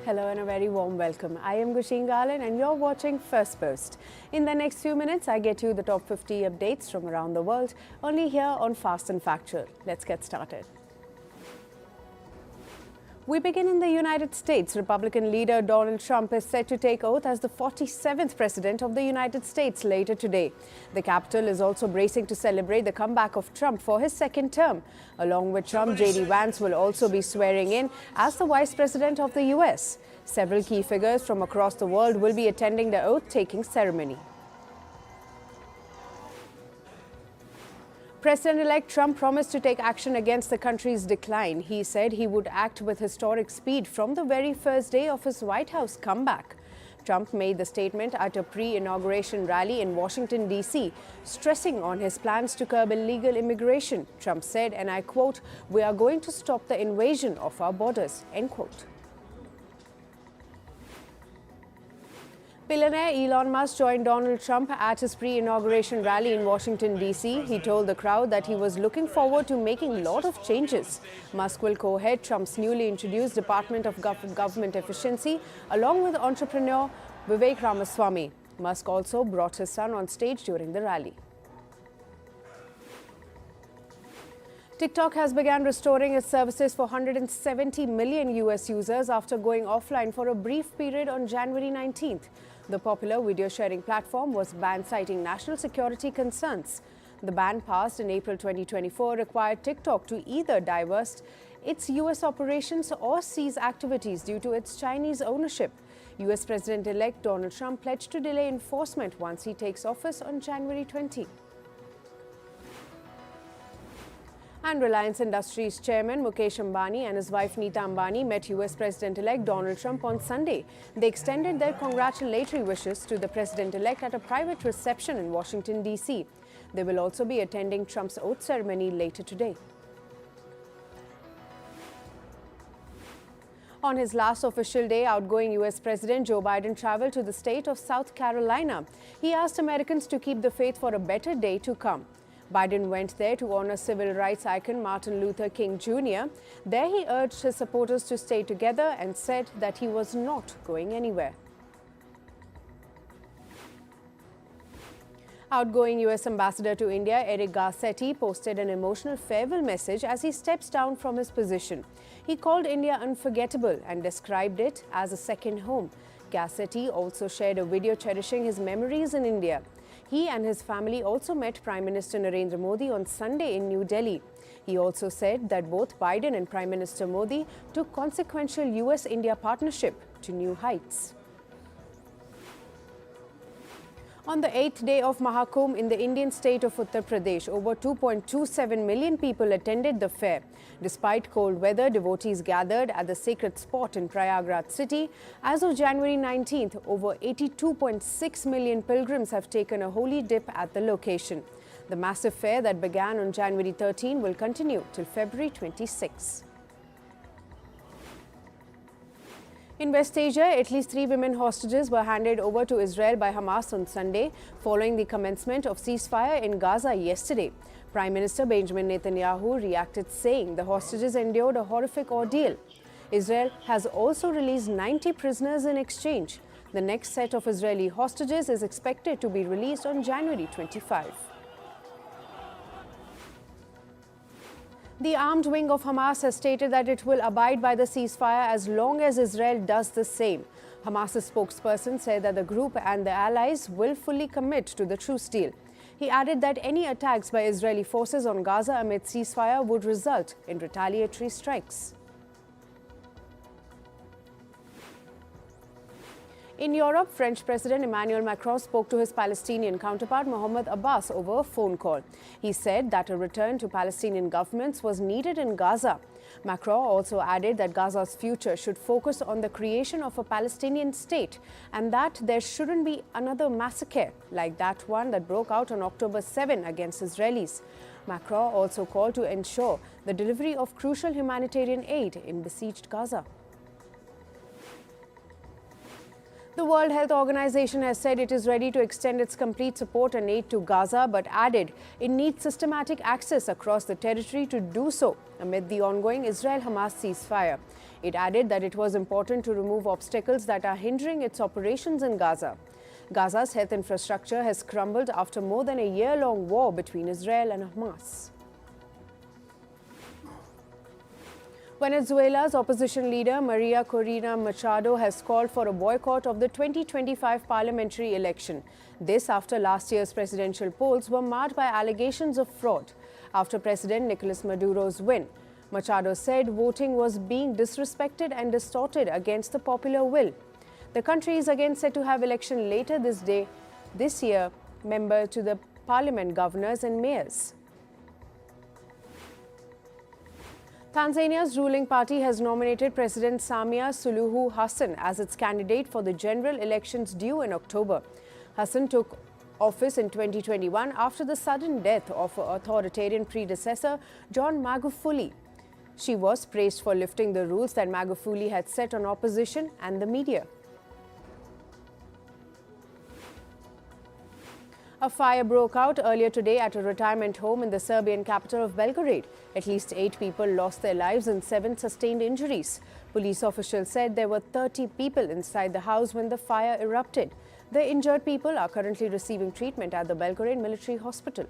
Hello and a very warm welcome. I am Gushin Garland and you're watching Firstpost. In the next few minutes, I get you the top 50 updates from around the world, only here on Fast and Factual. Let's get started. We begin in the United States. Republican leader Donald Trump is set to take oath as the 47th President of the United States later today. The Capitol is also bracing to celebrate the comeback of Trump for his second term. Along with Trump, J.D. Vance will also be swearing in as the Vice President of the U.S. Several key figures from across the world will be attending the oath-taking ceremony. President-elect Trump promised to take action against the country's decline. He said he would act with historic speed from the very first day of his White House comeback. Trump made the statement at a pre-inauguration rally in Washington, D.C., stressing on his plans to curb illegal immigration. Trump said, and I quote, "We are going to stop the invasion of our borders," end quote. Billionaire Elon Musk joined Donald Trump at his pre-inauguration rally in Washington, D.C. He told the crowd that he was looking forward to making a lot of changes. Musk will co-head Trump's newly introduced Department of Government Efficiency, along with entrepreneur Vivek Ramaswamy. Musk also brought his son on stage during the rally. TikTok has begun restoring its services for 170 million US users after going offline for a brief period on January 19th. The popular video-sharing platform was banned citing national security concerns. The ban passed in April 2024 required TikTok to either divest its US operations or cease activities due to its Chinese ownership. US President-elect Donald Trump pledged to delay enforcement once he takes office on January 20. And Reliance Industries chairman Mukesh Ambani and his wife Nita Ambani met US President-elect Donald Trump on Sunday. They extended their congratulatory wishes to the President-elect at a private reception in Washington, D.C. They will also be attending Trump's oath ceremony later today. On his last official day, outgoing U.S. President Joe Biden traveled to the state of South Carolina. He asked Americans to keep the faith for a better day to come. Biden went there to honor civil rights icon Martin Luther King Jr. There he urged his supporters to stay together and said that he was not going anywhere. Outgoing U.S. Ambassador to India Eric Garcetti posted an emotional farewell message as he steps down from his position. He called India unforgettable and described it as a second home. Garcetti also shared a video cherishing his memories in India. He and his family also met Prime Minister Narendra Modi on Sunday in New Delhi. He also said that both Biden and Prime Minister Modi took consequential US-India partnership to new heights. On the 8th day of Mahakumbh in the Indian state of Uttar Pradesh, over 2.27 million people attended the fair. Despite cold weather, devotees gathered at the sacred spot in Prayagraj city. As of January 19th, over 82.6 million pilgrims have taken a holy dip at the location. The massive fair that began on January 13 will continue till February 26. In West Asia, at least 3 women hostages were handed over to Israel by Hamas on Sunday, following the commencement of ceasefire in Gaza yesterday. Prime Minister Benjamin Netanyahu reacted, saying the hostages endured a horrific ordeal. Israel has also released 90 prisoners in exchange. The next set of Israeli hostages is expected to be released on January 25. The armed wing of Hamas has stated that it will abide by the ceasefire as long as Israel does the same. Hamas's spokesperson said that the group and the allies will fully commit to the truce deal. He added that any attacks by Israeli forces on Gaza amid ceasefire would result in retaliatory strikes. In Europe, French President Emmanuel Macron spoke to his Palestinian counterpart Mahmoud Abbas over a phone call. He said that a return to Palestinian governments was needed in Gaza. Macron also added that Gaza's future should focus on the creation of a Palestinian state and that there shouldn't be another massacre like that one that broke out on October 7 against Israelis. Macron also called to ensure the delivery of crucial humanitarian aid in besieged Gaza. The The World Health Organization has said it is ready to extend its complete support and aid to Gaza, but added it needs systematic access across the territory to do so amid the ongoing Israel-Hamas ceasefire. It added that it was important to remove obstacles that are hindering its operations in Gaza. Gaza's health infrastructure has crumbled after more than a year-long war between Israel and Hamas. Venezuela's opposition leader Maria Corina Machado has called for a boycott of the 2025 parliamentary election. This after last year's presidential polls were marred by allegations of fraud. After President Nicolas Maduro's win, Machado said voting was being disrespected and distorted against the popular will. The country is again set to have election later this year, member to the parliament, governors and mayors. Tanzania's ruling party has nominated President Samia Suluhu Hassan as its candidate for the general elections due in October. Hassan took office in 2021 after the sudden death of her authoritarian predecessor, John Magufuli. She was praised for lifting the rules that Magufuli had set on opposition and the media. A fire broke out earlier today at a retirement home in the Serbian capital of Belgrade. At least 8 people lost their lives and 7 sustained injuries. Police officials said there were 30 people inside the house when the fire erupted. The injured people are currently receiving treatment at the Belgrade Military Hospital.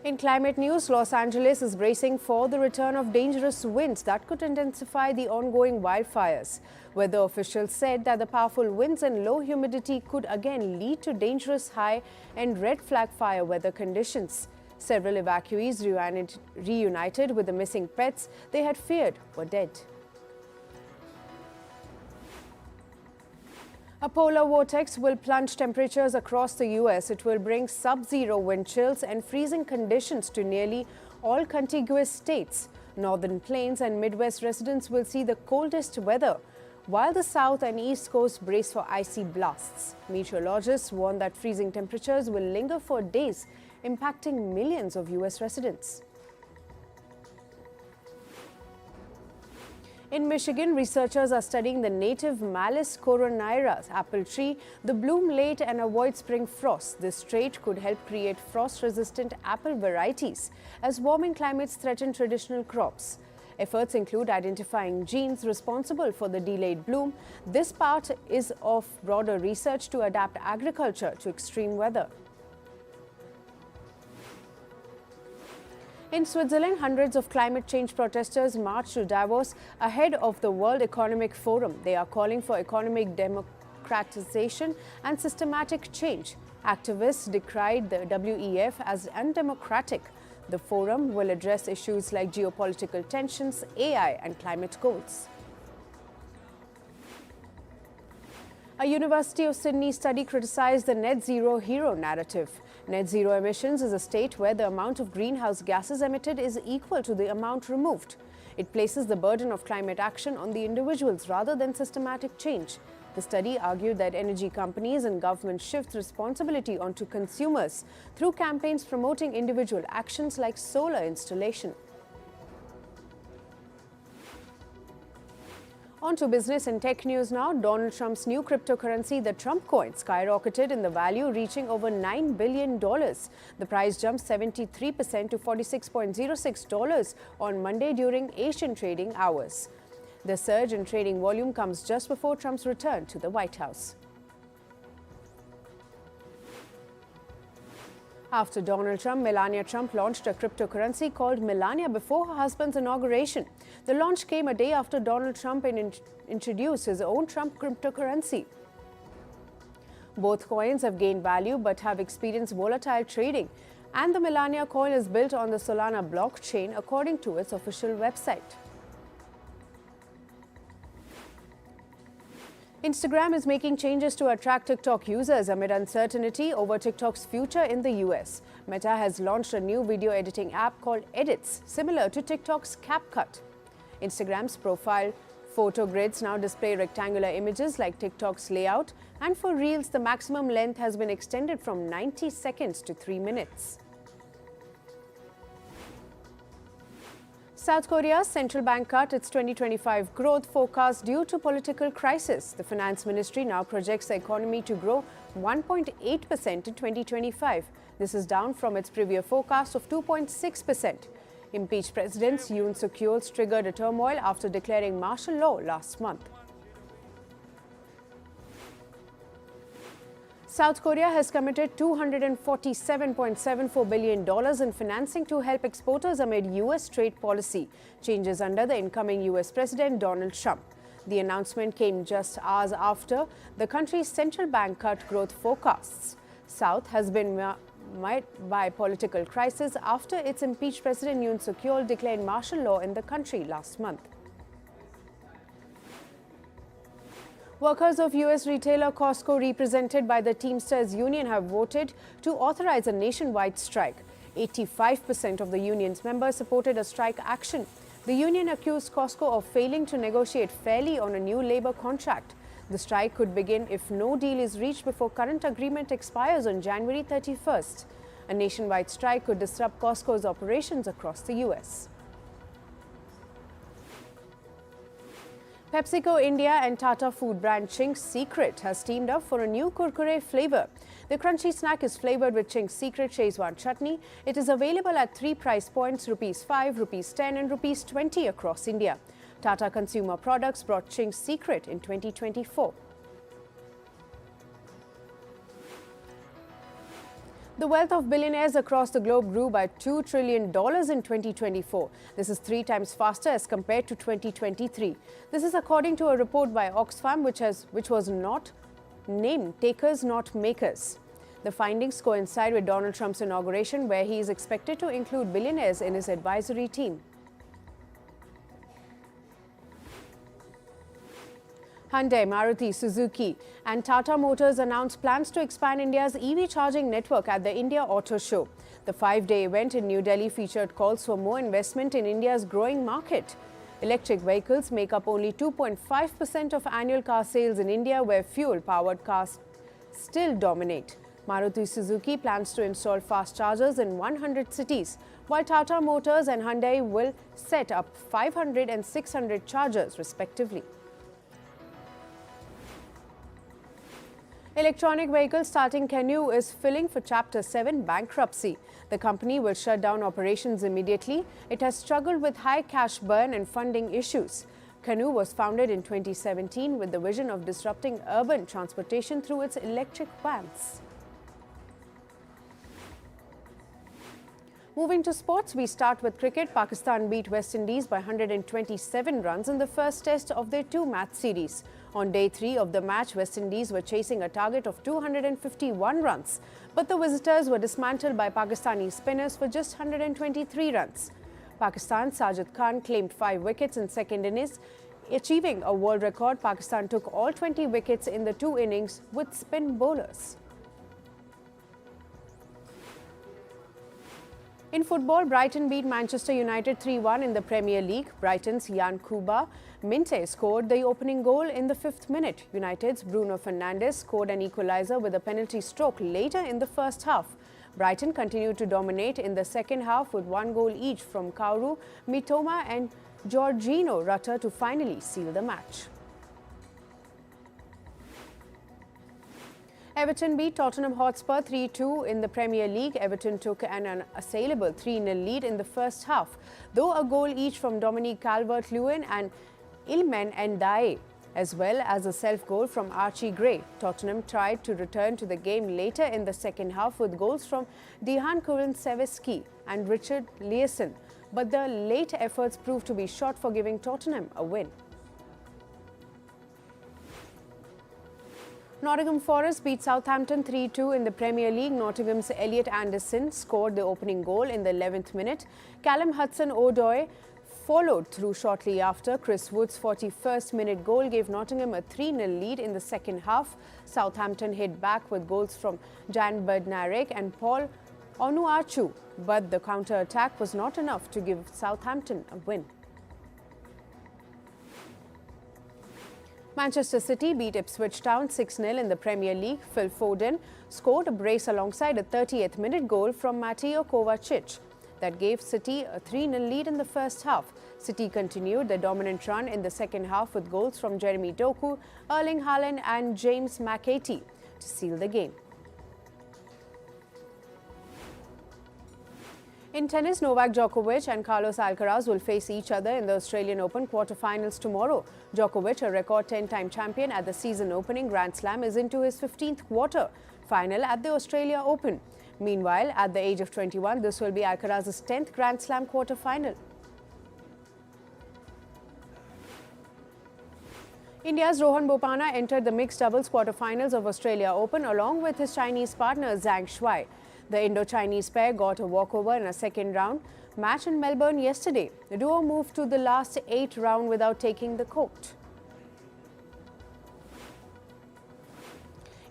In climate news, Los Angeles is bracing for the return of dangerous winds that could intensify the ongoing wildfires. Weather officials said that the powerful winds and low humidity could again lead to dangerous high and red flag fire weather conditions. Several evacuees reunited with the missing pets they had feared were dead. A polar vortex will plunge temperatures across the U.S. It will bring sub-zero wind chills and freezing conditions to nearly all contiguous states. Northern Plains and Midwest residents will see the coldest weather, while the South and East Coast brace for icy blasts. Meteorologists warn that freezing temperatures will linger for days, impacting millions of U.S. residents. In Michigan, researchers are studying the native Malus coronarias apple tree. The bloom late and avoid spring frost. This trait could help create frost-resistant apple varieties as warming climates threaten traditional crops. Efforts include identifying genes responsible for the delayed bloom. This part is of broader research to adapt agriculture to extreme weather. In Switzerland, hundreds of climate change protesters marched to Davos ahead of the World Economic Forum. They are calling for economic democratization and systematic change. Activists decried the WEF as undemocratic. The forum will address issues like geopolitical tensions, AI, and climate goals. A University of Sydney study criticized the net zero hero narrative. Net zero emissions is a state where the amount of greenhouse gases emitted is equal to the amount removed. It places the burden of climate action on the individuals rather than systematic change. The study argued that energy companies and government shift responsibility onto consumers through campaigns promoting individual actions like solar installation. On to business and tech news now. Donald Trump's new cryptocurrency, the Trump coin, skyrocketed in the value, reaching over $9 billion. The price jumped 73% to $46.06 on Monday during Asian trading hours. The surge in trading volume comes just before Trump's return to the White House. After Donald Trump, Melania Trump launched a cryptocurrency called Melania before her husband's inauguration. The launch came a day after Donald Trump introduced his own Trump cryptocurrency. Both coins have gained value but have experienced volatile trading, and the Melania coin is built on the Solana blockchain, according to its official website. Instagram is making changes to attract TikTok users amid uncertainty over TikTok's future in the US. Meta has launched a new video editing app called Edits, similar to TikTok's CapCut. Instagram's profile photo grids now display rectangular images like TikTok's layout, and for Reels, the maximum length has been extended from 90 seconds to 3 minutes. South Korea's central bank cut its 2025 growth forecast due to political crisis. The finance ministry now projects the economy to grow 1.8% in 2025. This is down from its previous forecast of 2.6%. Impeached President Yoon Suk-yeol's triggered a turmoil after declaring martial law last month. South Korea has committed $247.74 billion in financing to help exporters amid U.S. trade policy changes under the incoming U.S. President Donald Trump. The announcement came just hours after the country's central bank cut growth forecasts. South has been mired by political crisis after its impeached President Yoon Suk-yeol declared martial law in the country last month. Workers of U.S. retailer Costco, represented by the Teamsters Union, have voted to authorize a nationwide strike. 85% of the union's members supported a strike action. The union accused Costco of failing to negotiate fairly on a new labor contract. The strike could begin if no deal is reached before current agreement expires on January 31st. A nationwide strike could disrupt Costco's operations across the U.S. PepsiCo India and Tata food brand Ching Secret has teamed up for a new kurkure flavor. The crunchy snack is flavored with Ching Secret Szechuan chutney. It is available at 3 price points, ₹5, ₹10 and ₹20 across India. Tata Consumer Products brought Ching Secret in 2024. The wealth of billionaires across the globe grew by $2 trillion in 2024. This is 3 times faster as compared to 2023. This is according to a report by Oxfam, which was not named Takers Not Makers. The findings coincide with Donald Trump's inauguration, where he is expected to include billionaires in his advisory team. Hyundai, Maruti, Suzuki and Tata Motors announced plans to expand India's EV charging network at the India Auto Show. The 5-day event in New Delhi featured calls for more investment in India's growing market. Electric vehicles make up only 2.5% of annual car sales in India, where fuel-powered cars still dominate. Maruti Suzuki plans to install fast chargers in 100 cities, while Tata Motors and Hyundai will set up 500 and 600 chargers, respectively. Electronic vehicle starting Canoo is filing for Chapter 7 bankruptcy. The company will shut down operations immediately. It has struggled with high cash burn and funding issues. Canoo was founded in 2017 with the vision of disrupting urban transportation through its electric vans. Moving to sports, we start with cricket. Pakistan beat West Indies by 127 runs in the first test of their 2-match series. On day 3 of the match, West Indies were chasing a target of 251 runs, but the visitors were dismantled by Pakistani spinners for just 123 runs. Pakistan's Sajid Khan claimed 5 wickets in second innings, achieving a world record. Pakistan took all 20 wickets in the 2 innings with spin bowlers. In football, Brighton beat Manchester United 3-1 in the Premier League. Brighton's Yankuba Minte scored the opening goal in the 5th minute. United's Bruno Fernandes scored an equaliser with a penalty stroke later in the first half. Brighton continued to dominate in the second half with 1 goal each from Kaoru Mitoma and Georginio Rutter to finally seal the match. Everton beat Tottenham Hotspur 3-2 in the Premier League. Everton took an unassailable 3-0 lead in the first half, though a goal each from Dominic Calvert-Lewin and Iliman Ndiaye, as well as a self-goal from Archie Gray. Tottenham tried to return to the game later in the second half with goals from Dejan Kulusevski and Richard Leeson, but the late efforts proved to be short for giving Tottenham a win. Nottingham Forest beat Southampton 3-2 in the Premier League. Nottingham's Elliot Anderson scored the opening goal in the 11th minute. Callum Hudson-Odoi followed through shortly after. Chris Wood's 41st minute goal gave Nottingham a 3-0 lead in the second half. Southampton hit back with goals from Jan Bednarek and Paul Onuachu, but the counter-attack was not enough to give Southampton a win. Manchester City beat Ipswich Town 6-0 in the Premier League. Phil Foden scored a brace alongside a 38th minute goal from Mateo Kovacic. that gave City a 3-0 lead in the first half. City continued their dominant run in the second half with goals from Jeremy Doku, Erling Haaland and James McAtee to seal the game. In tennis, Novak Djokovic and Carlos Alcaraz will face each other in the Australian Open quarter-finals tomorrow. Djokovic, a record 10-time champion at the season-opening Grand Slam, is into his 15th quarter-final at the Australia Open. Meanwhile, at the age of 21, this will be Alcaraz's 10th Grand Slam quarter-final. India's Rohan Bopanna entered the mixed doubles quarter-finals of Australia Open along with his Chinese partner Zhang Shuai. The Indo-Chinese pair got a walkover in a second-round match in Melbourne yesterday. The duo moved to the last 8 round without taking the court.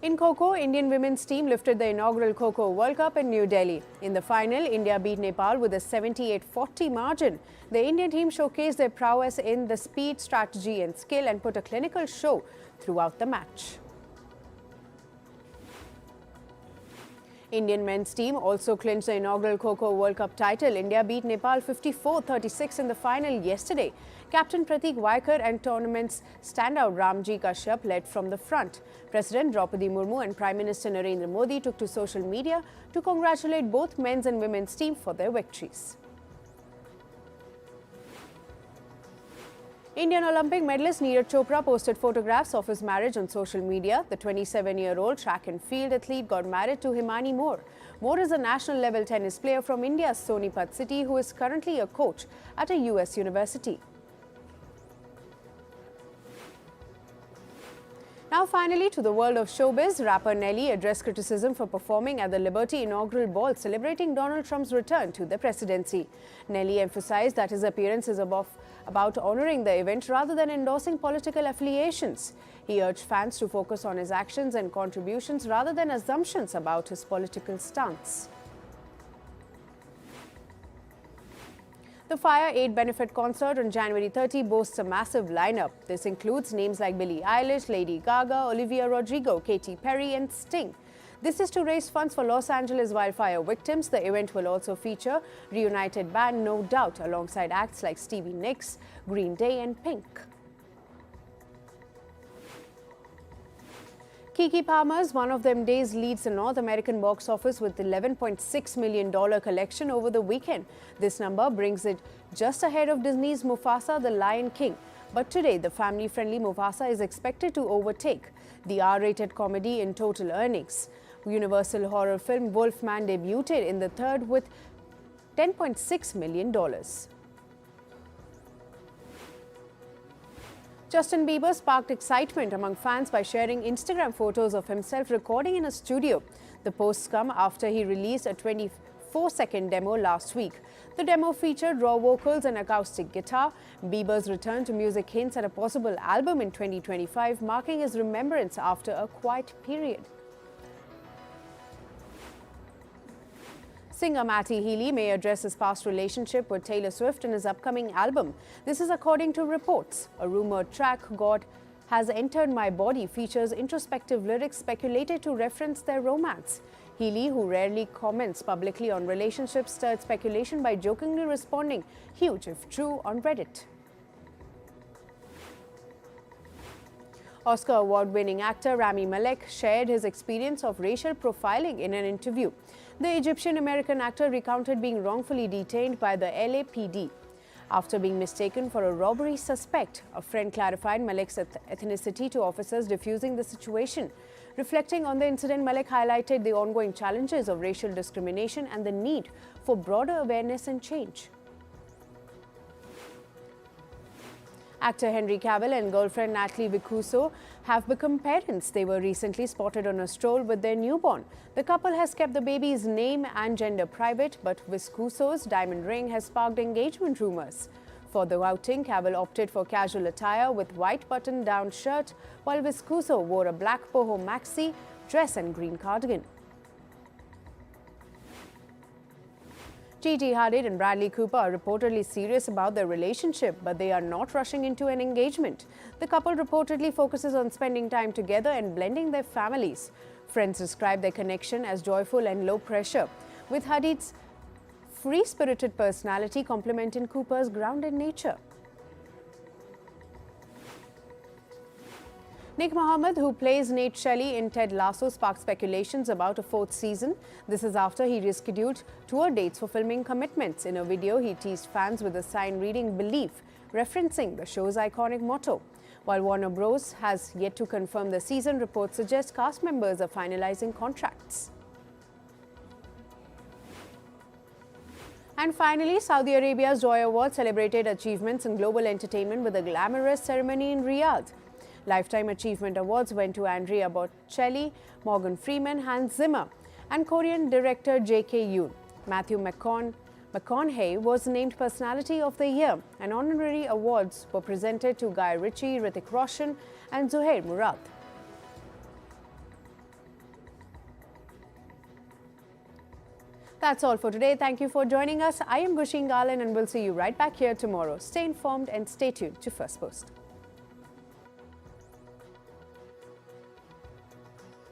In Coco, Indian women's team lifted the inaugural Coco World Cup in New Delhi. In the final, India beat Nepal with a 78-40 margin. The Indian team showcased their prowess in the speed, strategy and skill and put a clinical show throughout the match. Indian men's team also clinched the inaugural Coco World Cup title. India beat Nepal 54-36 in the final yesterday. Captain Pratik Vaikar and tournament's standout Ramji Kashyap led from the front. President Draupadi Murmu and Prime Minister Narendra Modi took to social media to congratulate both men's and women's team for their victories. Indian Olympic medalist Neeraj Chopra posted photographs of his marriage on social media. The 27-year-old track and field athlete got married to Himani Moore. Moore is a national-level tennis player from India's Sonipat city who is currently a coach at a US university. Now finally to the world of showbiz, rapper Nelly addressed criticism for performing at the Liberty inaugural ball celebrating Donald Trump's return to the presidency. Nelly emphasized that his appearance is about honoring the event rather than endorsing political affiliations. He urged fans to focus on his actions and contributions rather than assumptions about his political stance. The Fire Aid benefit concert on January 30 boasts a massive lineup. This includes names like Billie Eilish, Lady Gaga, Olivia Rodrigo, Katy Perry and Sting. This is to raise funds for Los Angeles wildfire victims. The event will also feature reunited band No Doubt alongside acts like Stevie Nicks, Green Day and Pink. Keke Palmer's One of Them Days leads the North American box office with $11.6 million collection over the weekend. This number brings it just ahead of Disney's Mufasa: The Lion King. But today, the family-friendly Mufasa is expected to overtake the R-rated comedy in total earnings. Universal horror film Wolfman debuted in the third with $10.6 million. Justin Bieber sparked excitement among fans by sharing Instagram photos of himself recording in a studio. The posts come after he released a 24-second demo last week. The demo featured raw vocals and acoustic guitar. Bieber's return to music hints at a possible album in 2025, marking his remembrance after a quiet period. Singer Matty Healy may address his past relationship with Taylor Swift in his upcoming album. This is according to reports. A rumored track, God Has Entered My Body, features introspective lyrics speculated to reference their romance. Healy, who rarely comments publicly on relationships, stirred speculation by jokingly responding, "Huge if true," on Reddit. Oscar award-winning actor Ramy Malik shared his experience of racial profiling in an interview. The Egyptian-American actor recounted being wrongfully detained by the LAPD after being mistaken for a robbery suspect. A friend clarified Malik's ethnicity to officers defusing the situation. Reflecting on the incident, Malik highlighted the ongoing challenges of racial discrimination and the need for broader awareness and change. Actor Henry Cavill and girlfriend Natalie Vuso have become parents. They were recently spotted on a stroll with their newborn. The couple has kept the baby's name and gender private, but Vuso's diamond ring has sparked engagement rumors. For the outing, Cavill opted for casual attire with white button-down shirt, while Vuso wore a black boho maxi dress and green cardigan. Gigi Hadid and Bradley Cooper are reportedly serious about their relationship, but they are not rushing into an engagement. The couple reportedly focuses on spending time together and blending their families. Friends describe their connection as joyful and low pressure, with Hadid's free-spirited personality complementing Cooper's grounded nature. Nick Mohammed, who plays Nate Shelley in Ted Lasso, sparked speculations about a fourth season. This is after he rescheduled tour dates for filming commitments. In a video, he teased fans with a sign reading "Belief," referencing the show's iconic motto. While Warner Bros. Has yet to confirm the season, reports suggest cast members are finalizing contracts. And finally, Saudi Arabia's Joy Award celebrated achievements in global entertainment with a glamorous ceremony in Riyadh. Lifetime Achievement Awards went to Andrea Bocelli, Morgan Freeman, Hans Zimmer, and Korean director J.K. Yoon. Matthew McConaughey was named Personality of the Year, and honorary awards were presented to Guy Ritchie, Hrithik Roshan, and Zuhair Murad. That's all for today. Thank you for joining us. I am Gushin Galan, and we'll see you right back here tomorrow. Stay informed and stay tuned to Firstpost.